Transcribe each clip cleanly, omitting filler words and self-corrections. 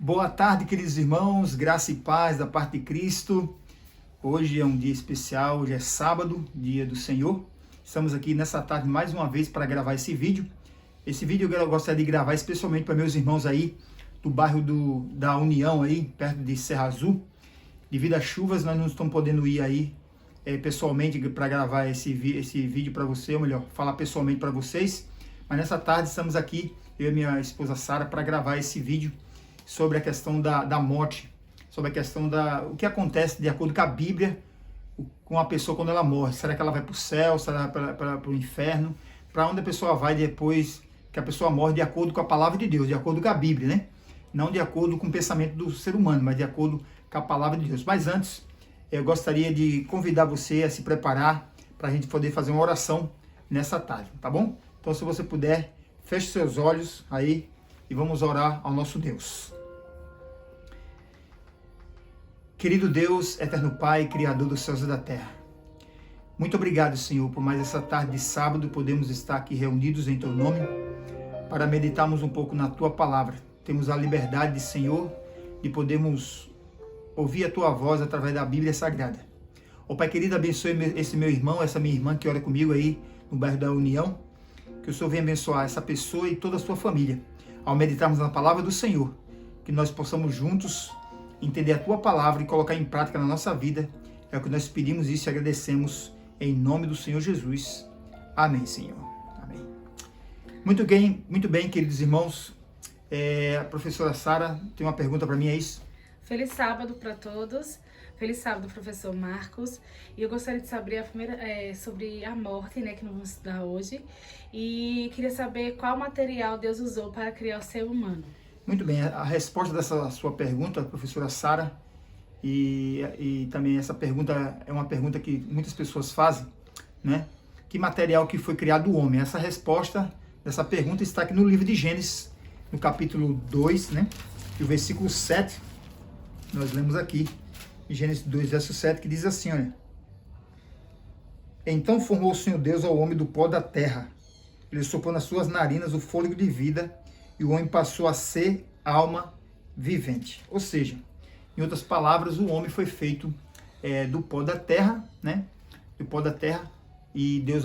Boa tarde, queridos irmãos, graça e paz da parte de Cristo. Hoje é um dia especial, hoje é sábado, dia do Senhor. Estamos aqui nessa tarde mais uma vez para gravar esse vídeo. Esse vídeo eu gostaria de gravar especialmente para meus irmãos aí do bairro da União, aí perto de Serra Azul. Devido às chuvas, nós não estamos podendo ir aí pessoalmente para gravar esse vídeo para você, ou melhor, falar pessoalmente para vocês. Mas nessa tarde estamos aqui, eu e minha esposa Sara, para gravar esse vídeo sobre a questão da morte, sobre a questão o que acontece de acordo com a Bíblia com a pessoa quando ela morre. Será que ela vai para o céu, será que ela vai para o inferno? Para onde a pessoa vai depois que a pessoa morre, de acordo com a palavra de Deus, de acordo com a Bíblia, né? Não de acordo com o pensamento do ser humano, mas de acordo com a palavra de Deus. Mas antes, eu gostaria de convidar você a se preparar para a gente poder fazer uma oração nessa tarde, tá bom? Então, se você puder, feche seus olhos aí e vamos orar ao nosso Deus. Querido Deus, eterno Pai, Criador dos céus e da terra, muito obrigado, Senhor, por mais essa tarde de sábado podemos estar aqui reunidos em Teu nome para meditarmos um pouco na Tua palavra. Temos a liberdade, Senhor, de podermos ouvir a Tua voz através da Bíblia Sagrada. Ó Pai querido, abençoe esse meu irmão, essa minha irmã que ora comigo aí no bairro da União, que o Senhor venha abençoar essa pessoa e toda a sua família. Ao meditarmos na palavra do Senhor, que nós possamos juntos entender a Tua palavra e colocar em prática na nossa vida. É o que nós pedimos isso e agradecemos em nome do Senhor Jesus. Amém, Senhor. Amém. Muito bem, queridos irmãos. A professora Sara tem uma pergunta para mim, é isso? Feliz sábado para todos. Feliz sábado, professor Marcos. E eu gostaria de saber sobre a morte, né, que nós vamos estudar hoje. E queria saber qual material Deus usou para criar o ser humano. Muito bem, a resposta dessa sua pergunta, professora Sara, e também essa pergunta é uma pergunta que muitas pessoas fazem, né? Que material que foi criado o homem? Essa resposta dessa pergunta está aqui no livro de Gênesis, no capítulo 2, né? E o versículo 7, nós lemos aqui, em Gênesis 2, verso 7, que diz assim, olha: Então formou o Senhor Deus ao homem do pó da terra, ele soprou nas suas narinas o fôlego de vida, e o homem passou a ser alma vivente. Ou seja, em outras palavras, o homem foi feito do pó da terra, né? Do pó da terra, e Deus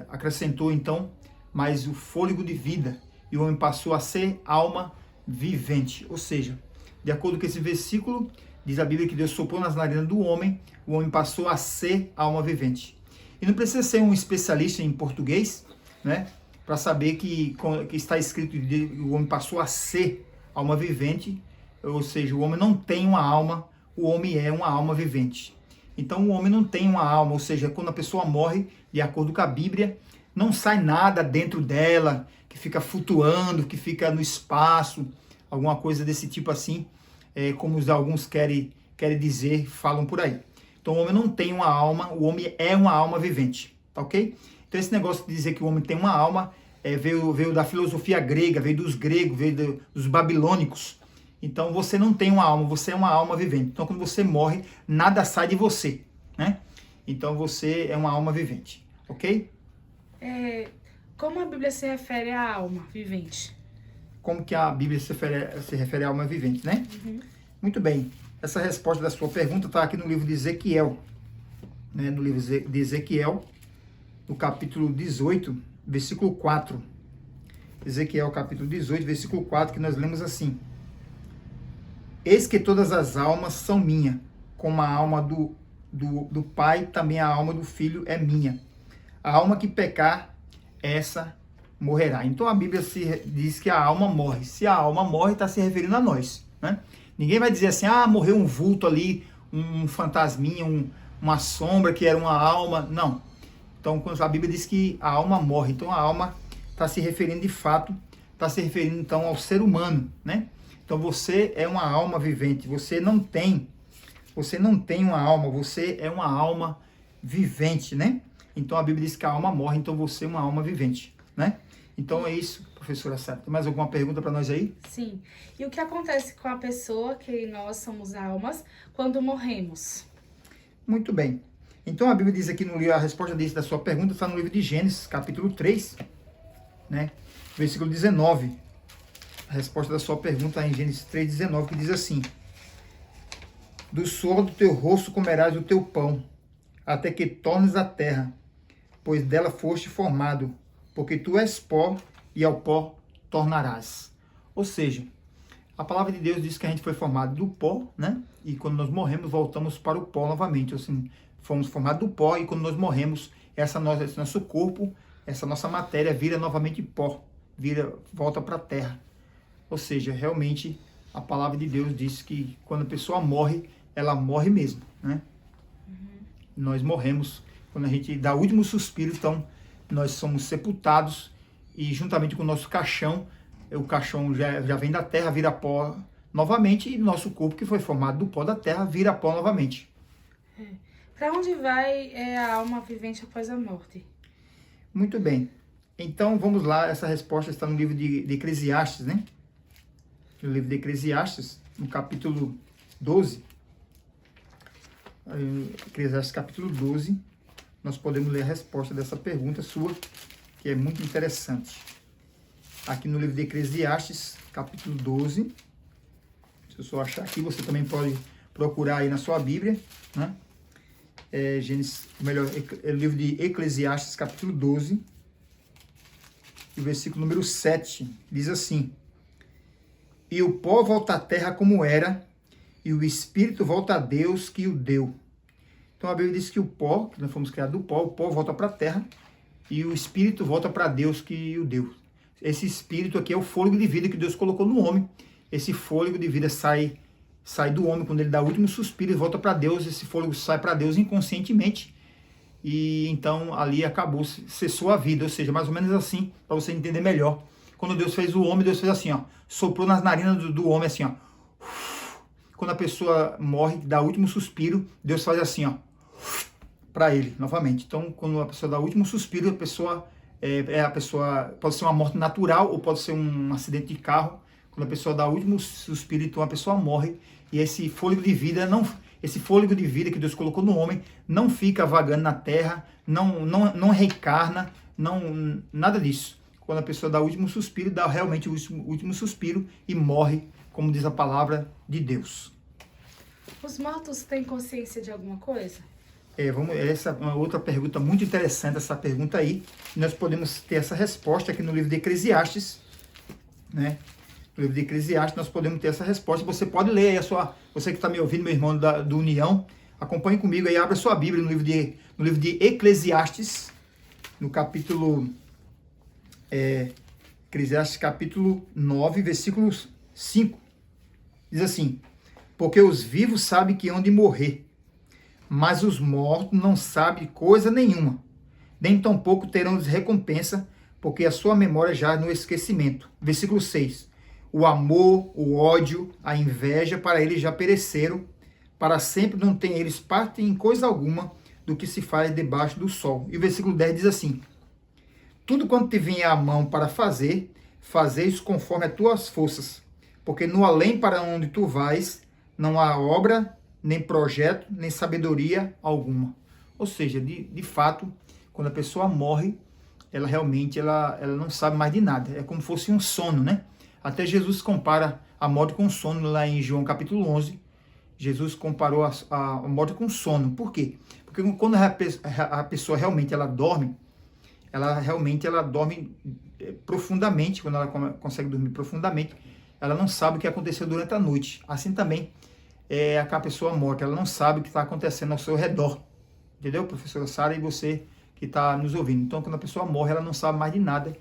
acrescentou então mais o fôlego de vida, e o homem passou a ser alma vivente. Ou seja, de acordo com esse versículo, diz a Bíblia que Deus soprou nas narinas do homem, o homem passou a ser alma vivente. E não precisa ser um especialista em português, né, para saber que está escrito que o homem passou a ser alma vivente, ou seja, o homem não tem uma alma, o homem é uma alma vivente. Então o homem não tem uma alma, ou seja, quando a pessoa morre, de acordo com a Bíblia, não sai nada dentro dela, que fica flutuando, que fica no espaço, alguma coisa desse tipo assim, como alguns querem dizer, falam por aí. Então o homem não tem uma alma, o homem é uma alma vivente, tá ok? Então esse negócio de dizer que o homem tem uma alma veio da filosofia grega, veio dos gregos, veio dos babilônicos. Então você não tem uma alma, você é uma alma vivente. Então quando você morre, nada sai de você, né? Então você é uma alma vivente, ok? Como a Bíblia se refere à alma vivente? Como que a Bíblia se refere à alma vivente, né? Uhum. Muito bem. Essa resposta da sua pergunta está aqui no livro de Ezequiel, né? No livro de Ezequiel, no capítulo 18, versículo 4. Ezequiel, capítulo 18, versículo 4, que nós lemos assim: Eis que todas as almas são minhas, como a alma do Pai, também a alma do Filho é minha. A alma que pecar, essa morrerá. Então a Bíblia diz que a alma morre. Se a alma morre, está se referindo a nós, né? Ninguém vai dizer assim, morreu um vulto ali, um fantasminha, uma sombra que era uma alma. Não. Então, quando a Bíblia diz que a alma morre, então a alma está se referindo de fato, está se referindo então ao ser humano, né? Então você é uma alma vivente, você não tem uma alma, você é uma alma vivente, né? Então a Bíblia diz que a alma morre, então você é uma alma vivente, né? Então é isso, professora Sara. Tem mais alguma pergunta para nós aí? Sim. E o que acontece com a pessoa, que nós somos almas, quando morremos? Muito bem. Então a Bíblia diz aqui no livro, a resposta da sua pergunta está no livro de Gênesis, capítulo 3, né? Versículo 19. A resposta da sua pergunta em Gênesis 3,19, que diz assim: do suor do teu rosto comerás o teu pão, até que tornes a terra, pois dela foste formado, porque tu és pó, e ao pó tornarás. Ou seja, a palavra de Deus diz que a gente foi formado do pó, né? E quando nós morremos, voltamos para o pó novamente. Assim, fomos formados do pó, e quando nós morremos, esse nosso corpo, essa nossa matéria vira novamente pó, volta para a terra. Ou seja, realmente a palavra de Deus diz que quando a pessoa morre, ela morre mesmo, né? Nós morremos quando a gente dá o último suspiro, então nós somos sepultados, e juntamente com o nosso caixão, o caixão já vem da terra, vira pó novamente, e nosso corpo, que foi formado do pó da terra, vira pó novamente. Para onde vai a alma vivente após a morte? Muito bem. Então vamos lá, essa resposta está no livro de Eclesiastes, né? No livro de Eclesiastes, no capítulo 12. Eclesiastes capítulo 12, nós podemos ler a resposta dessa pergunta sua, que é muito interessante. Aqui no livro de Eclesiastes, capítulo 12, se eu só achar aqui, você também pode procurar aí na sua Bíblia, né? Livro de Eclesiastes, capítulo 12, e o versículo número 7, diz assim: e o pó volta à terra como era, e o espírito volta a Deus que o deu. Então a Bíblia diz que o pó, que nós fomos criados do pó, o pó volta para a terra, e o espírito volta para Deus que o deu. Esse espírito aqui é o fôlego de vida que Deus colocou no homem. Esse fôlego de vida sai do homem quando ele dá o último suspiro e volta para Deus. Esse fôlego sai para Deus inconscientemente, e então ali acabou, cessou a vida. Ou seja, mais ou menos assim, para você entender melhor. Quando Deus fez o homem, Deus fez assim, ó, soprou nas narinas do homem assim, ó. Quando a pessoa morre, dá o último suspiro, Deus faz assim, ó, para ele, novamente. Então, quando a pessoa dá o último suspiro, a pessoa pode ser uma morte natural, ou pode ser um acidente de carro. Quando a pessoa dá o último suspiro, então a pessoa morre, e esse fôlego de vida que Deus colocou no homem não fica vagando na terra, não reencarna, nada disso. Quando a pessoa dá o último suspiro, dá realmente o último suspiro e morre, como diz a palavra de Deus. Os mortos têm consciência de alguma coisa? Essa é uma outra pergunta muito interessante, essa pergunta aí. Nós podemos ter essa resposta aqui no livro de Eclesiastes, né? No livro de Eclesiastes nós podemos ter essa resposta. Você pode ler aí você que está me ouvindo, meu irmão do União, acompanhe comigo aí, abra sua Bíblia no livro de Eclesiastes, no capítulo Eclesiastes capítulo 9, versículo 5. Diz assim: porque os vivos sabem que hão de morrer, mas os mortos não sabem coisa nenhuma, nem tampouco terão recompensa, porque a sua memória jaz no esquecimento. Versículo 6. O amor, o ódio, a inveja, para eles já pereceram, para sempre não tem eles parte em coisa alguma do que se faz debaixo do sol. E o versículo 10 diz assim: tudo quanto te vier à mão para fazer, fazeis conforme as tuas forças, porque no além para onde tu vais, não há obra, nem projeto, nem sabedoria alguma. Ou seja, de fato, quando a pessoa morre, ela realmente não sabe mais de nada. É como se fosse um sono, né? Até Jesus compara a morte com o sono, lá em João capítulo 11. Jesus comparou a morte com o sono. Por quê? Porque quando a pessoa realmente ela dorme profundamente. Quando ela consegue dormir profundamente, ela não sabe o que aconteceu durante a noite. Assim também é a pessoa morta, ela não sabe o que está acontecendo ao seu redor. Entendeu, professora Sara, e você que está nos ouvindo? Então, quando a pessoa morre, ela não sabe mais de nada.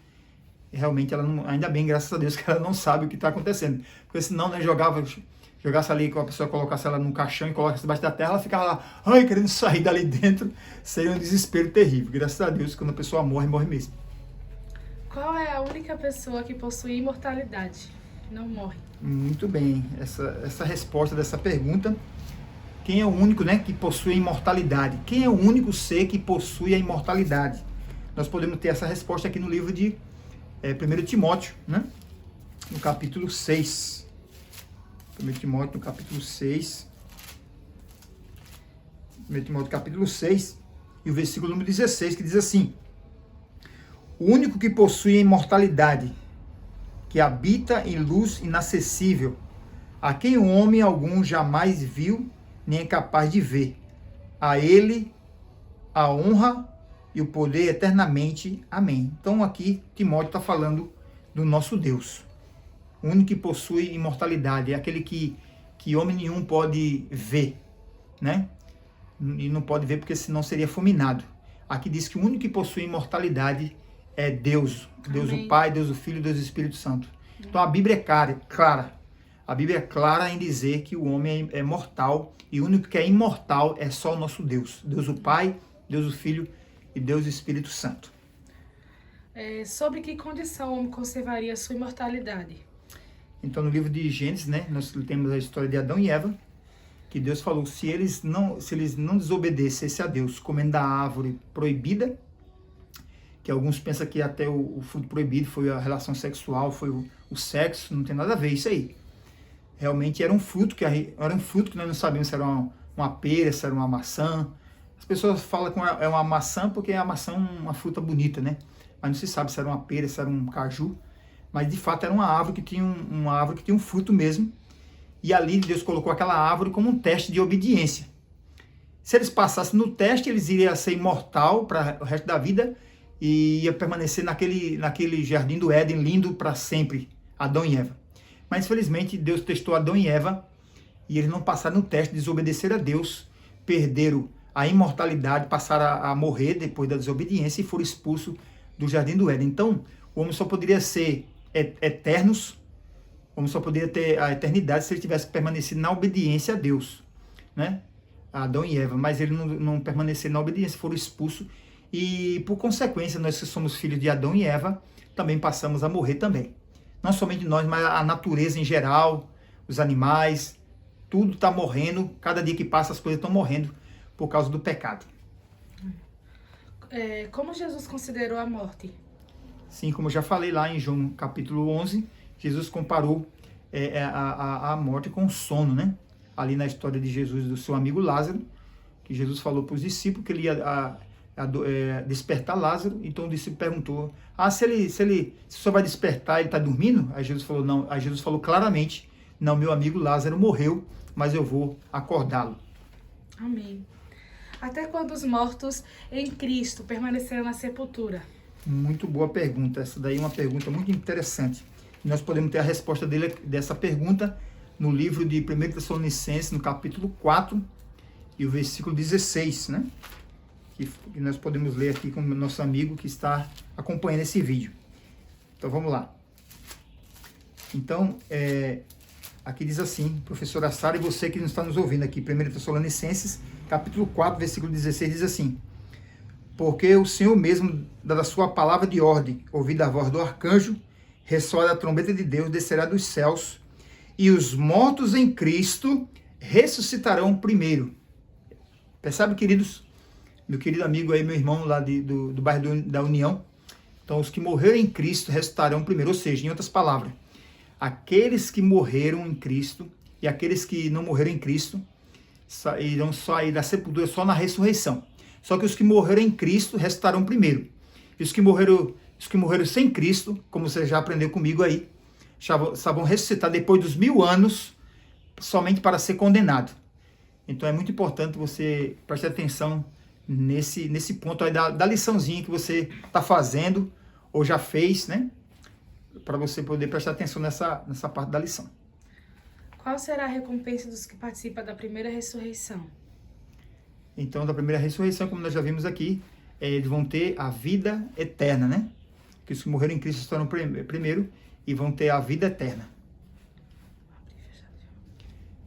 Realmente, ainda bem, graças a Deus, que ela não sabe o que está acontecendo. Porque senão, né, jogasse ali, a pessoa colocasse ela num caixão e colocasse debaixo da terra, ela ficava lá, ai, querendo sair dali dentro. Seria um desespero terrível. Graças a Deus, quando a pessoa morre, morre mesmo. Qual é a única pessoa que possui imortalidade? Não morre. Muito bem. Essa resposta dessa pergunta: quem é o único, né, que possui a imortalidade? Quem é o único ser que possui a imortalidade? Nós podemos ter essa resposta aqui no livro de 1 Timóteo, né? No capítulo 6. 1 Timóteo, no capítulo 6. 1 Timóteo, capítulo 6, e o versículo número 16, que diz assim: o único que possui a imortalidade, que habita em luz inacessível, a quem o homem algum jamais viu, nem é capaz de ver. A ele a honra e o poder eternamente. Amém. Então aqui Timóteo está falando do nosso Deus, o único que possui imortalidade, é aquele que homem nenhum pode ver, né? E não pode ver porque senão seria fulminado. Aqui diz que o único que possui imortalidade é Deus. Deus o Pai, Deus o Filho, Deus o Espírito Santo. Então a Bíblia é clara. A Bíblia é clara em dizer que o homem é mortal e o único que é imortal é só o nosso Deus. Deus o Pai, Deus o Filho e Deus o Espírito Santo. Sobre que condição o homem conservaria a sua imortalidade? Então no livro de Gênesis, né, nós temos a história de Adão e Eva, que Deus falou, se eles não desobedecessem a Deus, comendo da árvore proibida, que alguns pensam que até o fruto proibido foi a relação sexual, foi o sexo, não tem nada a ver isso aí. Realmente era um fruto que nós não sabíamos se era uma pera, se era uma maçã. As pessoas falam que é uma maçã porque a maçã é uma fruta bonita, né? Mas não se sabe se era uma pera, se era um caju. Mas de fato era uma árvore que tinha um fruto mesmo. E ali Deus colocou aquela árvore como um teste de obediência. Se eles passassem no teste, eles iriam ser imortal para o resto da vida e ia permanecer naquele jardim do Éden lindo para sempre, Adão e Eva. Mas infelizmente Deus testou Adão e Eva e eles não passaram no teste, desobedeceram a Deus, perderam a imortalidade, passaram a morrer depois da desobediência e foram expulsos do jardim do Éden. Então, o homem só poderia ser eternos, o homem só poderia ter a eternidade se ele tivesse permanecido na obediência a Deus, né? A Adão e Eva, mas eles não permaneceram na obediência, foram expulsos e, por consequência, nós que somos filhos de Adão e Eva, também passamos a morrer também. Não somente nós, mas a natureza em geral, os animais, tudo está morrendo, cada dia que passa as coisas estão morrendo por causa do pecado. Como Jesus considerou a morte? Sim, como eu já falei lá em João capítulo 11, Jesus comparou a morte com o sono, né? Ali na história de Jesus, do seu amigo Lázaro, que Jesus falou para os discípulos que ele ia despertar Lázaro. Então o discípulo perguntou, se o senhor vai despertar, ele está dormindo? Aí Jesus falou, não. Aí Jesus falou claramente, não, meu amigo Lázaro morreu, mas eu vou acordá-lo. Amém. Até quando os mortos em Cristo permaneceram na sepultura? Muito boa pergunta. Essa daí é uma pergunta muito interessante. Nós podemos ter a resposta dessa pergunta no livro de 1 Tessalonicenses, no capítulo 4, e o versículo 16, né? Que nós podemos ler aqui com o nosso amigo que está acompanhando esse vídeo. Então vamos lá. Então, aqui diz assim, professora Sara, e você que está nos ouvindo aqui, 1 Tessalonicenses, capítulo 4, versículo 16, diz assim: porque o Senhor mesmo, da sua palavra de ordem, ouvida a voz do arcanjo, ressoa a trombeta de Deus, descerá dos céus, e os mortos em Cristo ressuscitarão primeiro. Percebe, queridos? Meu querido amigo aí, meu irmão lá do bairro da União. Então, os que morreram em Cristo ressuscitarão primeiro. Ou seja, em outras palavras, aqueles que morreram em Cristo e aqueles que não morreram em Cristo irão sair da sepultura só na ressurreição. Só que os que morreram em Cristo ressuscitarão primeiro. E os que morreram sem Cristo, como você já aprendeu comigo aí, já vão ressuscitar depois dos 1000 anos, somente para ser condenado. Então é muito importante você prestar atenção nesse ponto aí da liçãozinha que você está fazendo, ou já fez, né? Para você poder prestar atenção nessa parte da lição. Qual será a recompensa dos que participam da primeira ressurreição? Então, da primeira ressurreição, como nós já vimos aqui, eles vão ter a vida eterna, né? Que os que morreram em Cristo estarão primeiro e vão ter a vida eterna.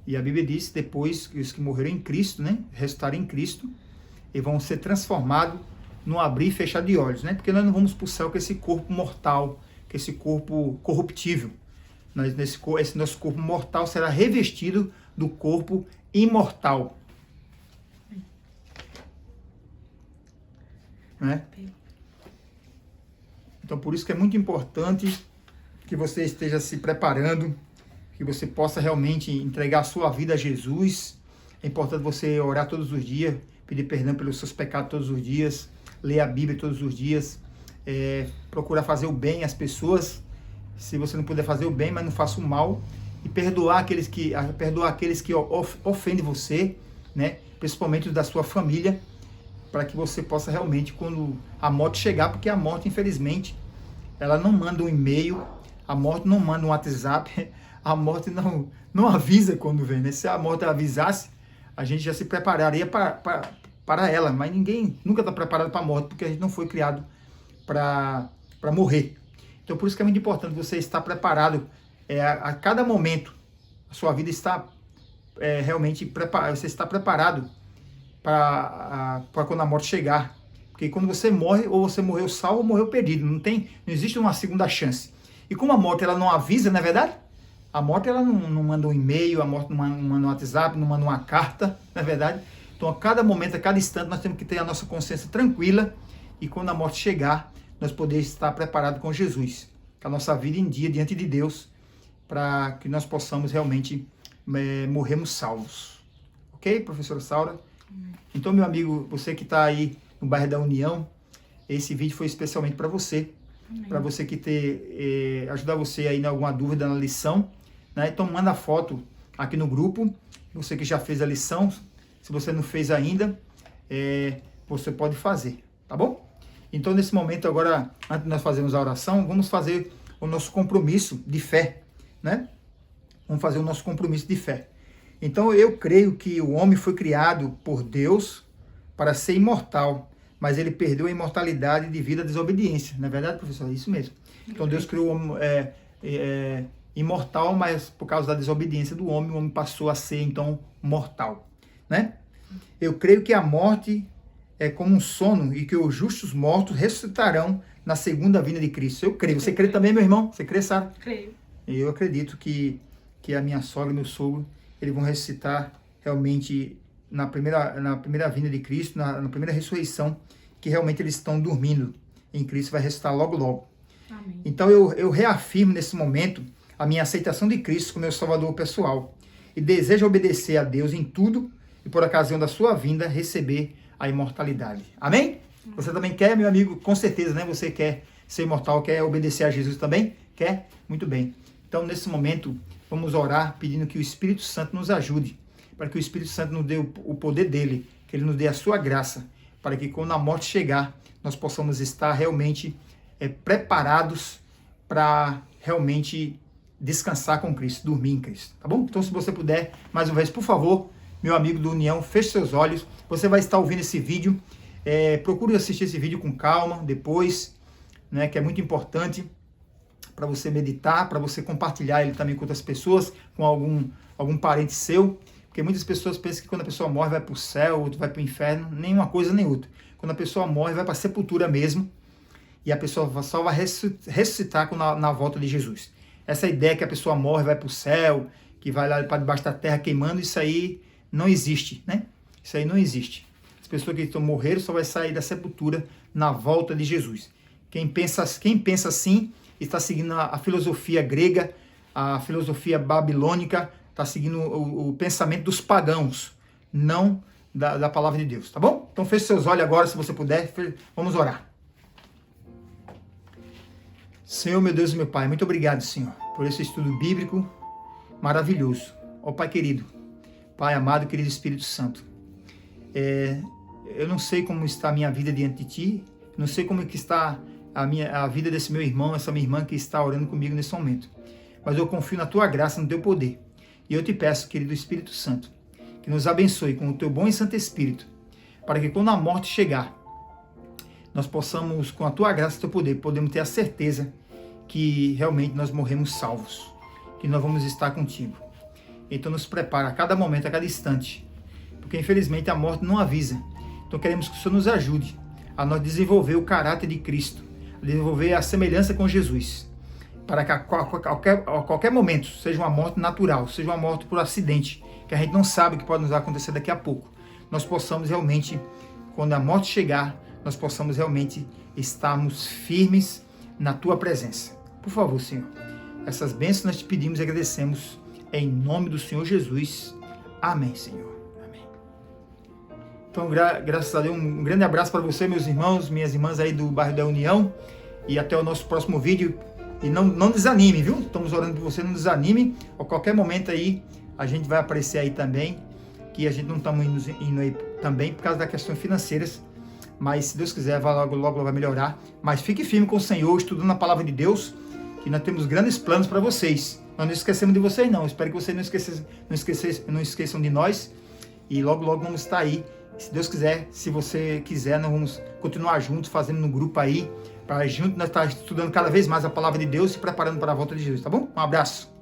E a Bíblia diz, depois, que os que morreram em Cristo, né? Ressuscitaram em Cristo, e vão ser transformados no abrir e fechar de olhos, né? Porque nós não vamos para o céu com esse corpo mortal, com esse corpo corruptível. Esse nosso corpo mortal será revestido do corpo imortal. Né? Então, por isso que é muito importante que você esteja se preparando, que você possa realmente entregar a sua vida a Jesus. É importante você orar todos os dias, pedir perdão pelos seus pecados todos os dias, ler a Bíblia todos os dias, procurar fazer o bem às pessoas, Se você não puder fazer o bem, mas não faça o mal. E perdoar aqueles que ofendem você, né? Principalmente da sua família, para que você possa realmente, quando a morte chegar, porque a morte, infelizmente, ela não manda um e-mail, a morte não manda um WhatsApp, a morte não avisa quando vem, né? Se a morte avisasse, a gente já se prepararia para ela, mas ninguém nunca está preparado para a morte, porque a gente não foi criado para morrer. Então, por isso que é muito importante você estar preparado a cada momento. A sua vida está realmente preparada, você está preparado para quando a morte chegar. Porque quando você morre, ou você morreu salvo ou morreu perdido. Não existe uma segunda chance. E como a morte ela não avisa, não é verdade? A morte ela não manda um e-mail, a morte não manda um WhatsApp, não manda uma carta, não é verdade? Então, a cada momento, a cada instante, nós temos que ter a nossa consciência tranquila. E quando a morte chegar, nós podemos estar preparados com Jesus. Com a nossa vida em dia, diante de Deus, para que nós possamos realmente morrermos salvos. Ok, professora Saura? Então, meu amigo, você que está aí no bairro da União, esse vídeo foi especialmente para você. Para você que ajudar você aí em alguma dúvida na lição, né? Então, manda foto aqui no grupo. Você que já fez a lição, se você não fez ainda, você pode fazer, tá bom? Então, nesse momento agora, antes de nós fazermos a oração, vamos fazer o nosso compromisso de fé, né? Vamos fazer o nosso compromisso de fé. Então, eu creio que o homem foi criado por Deus para ser imortal, mas ele perdeu a imortalidade devido à desobediência. Não é verdade, professor? É isso mesmo. Então, Deus criou o homem imortal, mas por causa da desobediência do homem, o homem passou a ser, então, mortal, né? Eu creio que a morte é como um sono e que os justos mortos ressuscitarão na segunda vinda de Cristo. Eu creio. Você crê também, meu irmão? Você crê, Sara? Creio. Eu acredito que a minha sogra e meu sogro, eles vão ressuscitar realmente na primeira vinda de Cristo, na primeira ressurreição, que realmente eles estão dormindo em Cristo, vai ressuscitar logo, logo. Amém. Então eu reafirmo nesse momento a minha aceitação de Cristo como meu Salvador pessoal e desejo obedecer a Deus em tudo e por ocasião da sua vinda receber a imortalidade. Amém? Você também quer, meu amigo? Com certeza, né? Você quer ser imortal, quer obedecer a Jesus também? Quer? Muito bem. Então, nesse momento, vamos orar pedindo que o Espírito Santo nos ajude, para que o Espírito Santo nos dê o poder dele, que ele nos dê a sua graça, para que quando a morte chegar, nós possamos estar realmente preparados para realmente descansar com Cristo, dormir em Cristo, tá bom? Então, se você puder, mais uma vez, por favor, meu amigo do União, feche seus olhos. Você vai estar ouvindo esse vídeo. Procure assistir esse vídeo com calma depois, né, que é muito importante para você meditar, para você compartilhar ele também com outras pessoas, com algum parente seu, porque muitas pessoas pensam que quando a pessoa morre vai para o céu, outro vai para o inferno, nenhuma coisa nem outra. Quando a pessoa morre vai para a sepultura mesmo, e a pessoa só vai ressuscitar na volta de Jesus. Essa ideia que a pessoa morre vai para o céu, que vai lá para debaixo da terra queimando, isso aí não existe, né? Isso aí não existe. As pessoas que morreram só vai sair da sepultura na volta de Jesus. Quem pensa assim está seguindo a filosofia grega, a filosofia babilônica, está seguindo o pensamento dos pagãos, não da palavra de Deus, tá bom? Então feche seus olhos agora, se você puder, vamos orar. Senhor, meu Deus e meu Pai, muito obrigado, Senhor, por esse estudo bíblico maravilhoso. Ó Pai querido, Pai amado, querido Espírito Santo, eu não sei como está a minha vida diante de Ti, não sei como é que está a vida desse meu irmão, essa minha irmã que está orando comigo nesse momento, mas eu confio na Tua graça, no Teu poder, e eu te peço, querido Espírito Santo, que nos abençoe com o Teu bom e santo Espírito, para que quando a morte chegar, nós possamos, com a Tua graça e Teu poder, podemos ter a certeza que realmente nós morremos salvos, que nós vamos estar contigo. Então nos prepara a cada momento, a cada instante, porque infelizmente a morte não avisa. Então queremos que o Senhor nos ajude a nós desenvolver o caráter de Cristo, a desenvolver a semelhança com Jesus, para que a qualquer momento, seja uma morte natural, seja uma morte por acidente, que a gente não sabe o que pode nos acontecer daqui a pouco, nós possamos realmente, quando a morte chegar, nós possamos realmente estarmos firmes na Tua presença. Por favor, Senhor, essas bênçãos nós te pedimos e agradecemos em nome do Senhor Jesus. Amém, Senhor. Amém. Então, graças a Deus, um grande abraço para você, meus irmãos, minhas irmãs aí do bairro da União, e até o nosso próximo vídeo. E não desanime, viu? Estamos orando por você, não desanime. A qualquer momento aí, a gente vai aparecer aí também, que a gente não estamos indo aí também por causa das questões financeiras, mas se Deus quiser, logo vai melhorar. Mas fique firme com o Senhor, estudando a palavra de Deus, que nós temos grandes planos para vocês. Nós não esquecemos de vocês não, espero que vocês não esqueçam de nós, e logo vamos estar aí. Se Deus quiser, se você quiser, nós vamos continuar juntos, fazendo no grupo aí, para junto nós estar estudando cada vez mais a palavra de Deus e preparando para a volta de Jesus, tá bom? Um abraço.